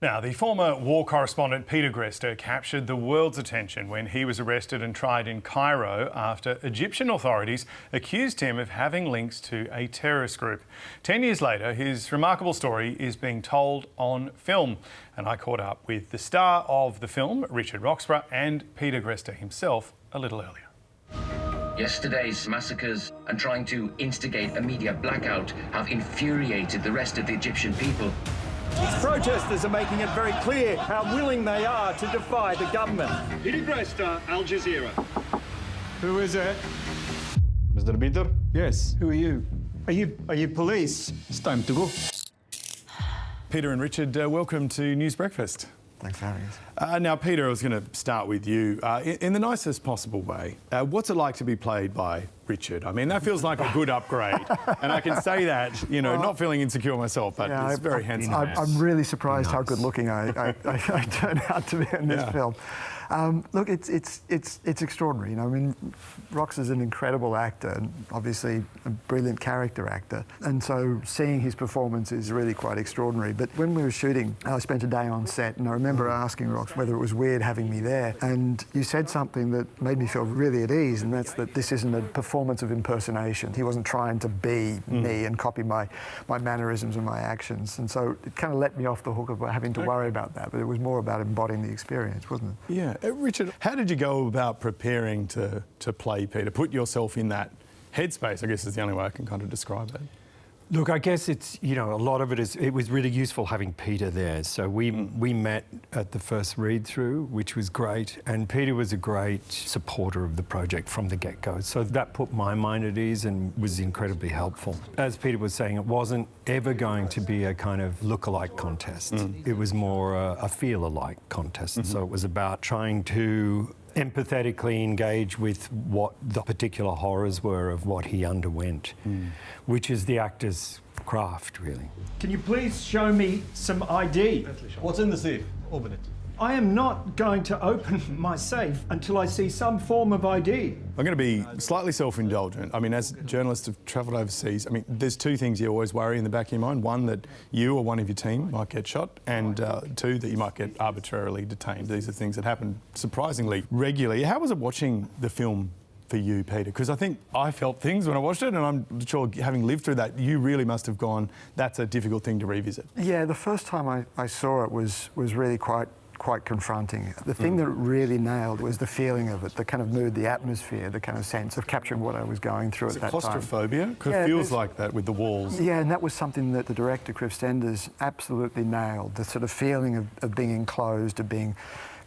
Now, the former war correspondent Peter Greste captured the world's attention when he was arrested and tried in Cairo after Egyptian authorities accused him of having links to a terrorist group. 10 years later, his remarkable story is being told on film. And I caught up with the star of the film, Richard Roxburgh, and Peter Greste himself a little earlier. Yesterday's massacres and trying to instigate a media blackout have infuriated the rest of the Egyptian people. Protesters are making it very clear how willing they are to defy the government. Peter Greste, Al Jazeera. Who is it? Mr. Peter? Yes. Who are you? Are you police? It's time to go. Peter and Richard, welcome to News Breakfast. Thanks for having us. Now, Peter, I was going to start with you. In the nicest possible way, what's it like to be played by Richard? I mean, that feels like a good upgrade. And I can say that, you know, not feeling insecure myself, but he's very handsome. I'm really surprised how good looking I turn out to be in this film. Look, it's extraordinary. You know, I mean, Rox is an incredible actor and obviously a brilliant character actor. And so seeing his performance is really quite extraordinary. But when we were shooting, I spent a day on set and I remember asking Rox whether it was weird having me there. And you said something that made me feel really at ease, and that's that this isn't a performance of impersonation. He wasn't trying to be me and copy my mannerisms and my actions. And so it kind of let me off the hook of having to worry about that. But it was more about embodying the experience, wasn't it? Yeah. Richard, how did you go about preparing to play Peter? Put yourself in that headspace, I guess is the only way I can kind of describe it. Look, I guess it's, you know, a lot of it is, it was really useful having Peter there. So we met at the first read-through, which was great, and Peter was a great supporter of the project from the get-go. So that put my mind at ease and was incredibly helpful. As Peter was saying, it wasn't ever going to be a kind of look-alike contest. It was more a feel-alike contest. So it was about trying to empathetically engage with what the particular horrors were of what he underwent, which is the actor's craft, really. Can you please show me some ID? What's in the safe? Open it. I am not going to open my safe until I see some form of ID. I'm going to be slightly self-indulgent. I mean, as journalists have travelled overseas, I mean, there's two things you always worry in the back of your mind. One, that you or one of your team might get shot, and two, that you might get arbitrarily detained. These are things that happen surprisingly regularly. How was it watching the film for you, Peter? Because I think I felt things when I watched it, and I'm sure, having lived through that, you really must have gone, that's a difficult thing to revisit. Yeah, the first time I saw it was really quite confronting. The thing that it really nailed was the feeling of it, the kind of mood, the atmosphere, the kind of sense of capturing what I was going through at that time. Claustrophobia? Because it feels like that with the walls. Yeah, and that was something that the director, Chris Stenders, absolutely nailed. The sort of feeling of being enclosed, of being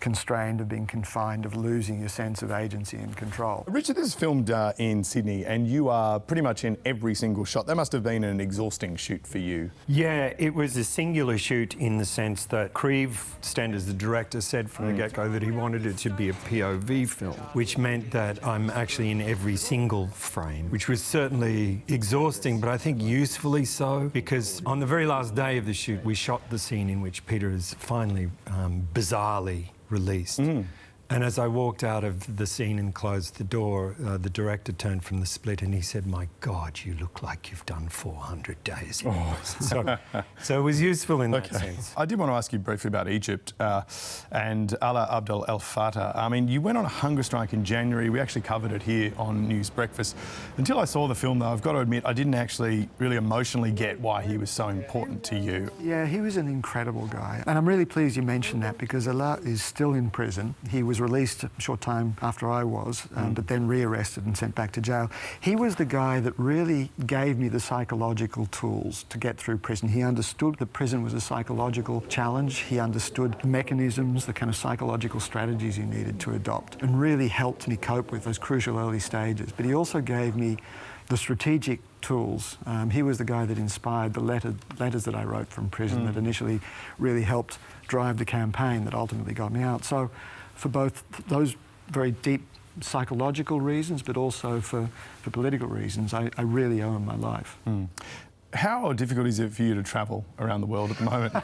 constrained, of being confined, of losing your sense of agency and control. Richard, this is filmed in Sydney, and you are pretty much in every single shot. That must have been an exhausting shoot for you. Yeah, it was a singular shoot in the sense that Creve Stenders, the director, said from the get-go that he wanted it to be a POV film, which meant that I'm actually in every single frame, which was certainly exhausting, but I think usefully so, because on the very last day of the shoot, we shot the scene in which Peter is finally, bizarrely released. And as I walked out of the scene and closed the door, the director turned from the split and he said, "My God, you look like you've done 400 days." So it was useful in that sense. I did want to ask you briefly about Egypt and Allaa Abd El-Fattah. I mean, you went on a hunger strike in January. We actually covered it here on News Breakfast. Until I saw the film, though, I've got to admit, I didn't actually really emotionally get why he was so important to you. Yeah, he was an incredible guy. And I'm really pleased you mentioned that, because Allaa is still in prison. He was released a short time after I was, but then rearrested and sent back to jail. He was the guy that really gave me the psychological tools to get through prison. He understood that prison was a psychological challenge. He understood the mechanisms, the kind of psychological strategies you needed to adopt, and really helped me cope with those crucial early stages. But he also gave me the strategic tools. He was the guy that inspired the letters that I wrote from prison that initially really helped drive the campaign that ultimately got me out. So for both those very deep psychological reasons, but also for political reasons, I really owe him my life. How difficult is it for you to travel around the world at the moment?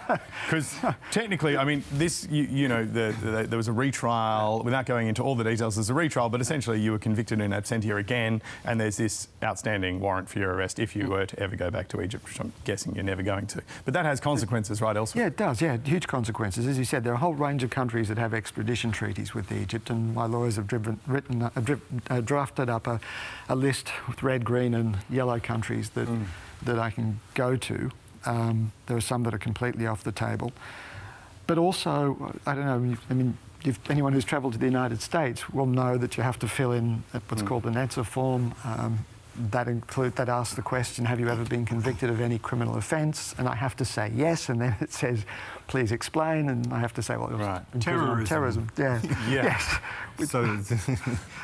Because technically, I mean, this, there was a retrial, without going into all the details, there's a retrial, but essentially you were convicted in absentia again, and there's this outstanding warrant for your arrest if you were to ever go back to Egypt, which I'm guessing you're never going to. But that has consequences, right, elsewhere? Yeah, it does, yeah, huge consequences. As you said, there are a whole range of countries that have extradition treaties with Egypt, and my lawyers have drafted up a list with red, green and yellow countries that I can go to. There are some that are completely off the table. But also, I don't know, I mean, if anyone who's travelled to the United States will know that you have to fill in what's called an answer form. That asks the question, have you ever been convicted of any criminal offence? And I have to say yes, and then it says, please explain, and I have to say, well, right. Terrorism, yeah. Yeah. Yes.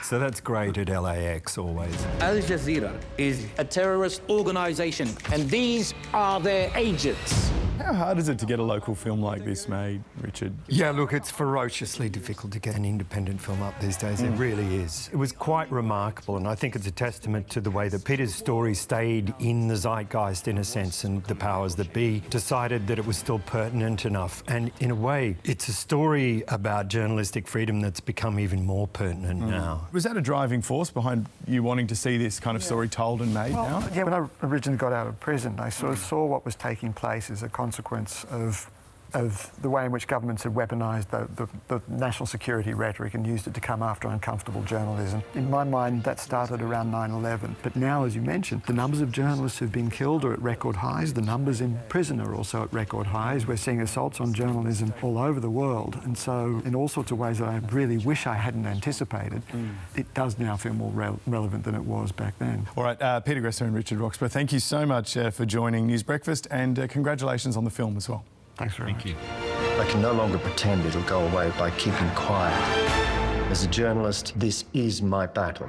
So that's great at LAX always. Al Jazeera is a terrorist organisation, and these are their agents. How hard is it to get a local film like this made, Richard? Yeah, look, it's ferociously difficult to get an independent film up these days. It really is. It was quite remarkable, and I think it's a testament to the way that Peter's story stayed in the zeitgeist, in a sense, and the powers that be decided that it was still pertinent enough. And in a way, it's a story about journalistic freedom that's become even more pertinent now. Was that a driving force behind you wanting to see this kind of story told and made now? Yeah, when I originally got out of prison, I sort of saw what was taking place as a consequence of the way in which governments had weaponised the national security rhetoric and used it to come after uncomfortable journalism. In my mind, that started around 9/11. But now, as you mentioned, the numbers of journalists who've been killed are at record highs. The numbers in prison are also at record highs. We're seeing assaults on journalism all over the world. And so, in all sorts of ways that I really wish I hadn't anticipated, it does now feel more relevant than it was back then. All right, Peter Greste and Richard Roxburgh, thank you so much for joining News Breakfast, and congratulations on the film as well. Thanks very much. Thank you. I can no longer pretend it'll go away by keeping quiet. As a journalist, this is my battle.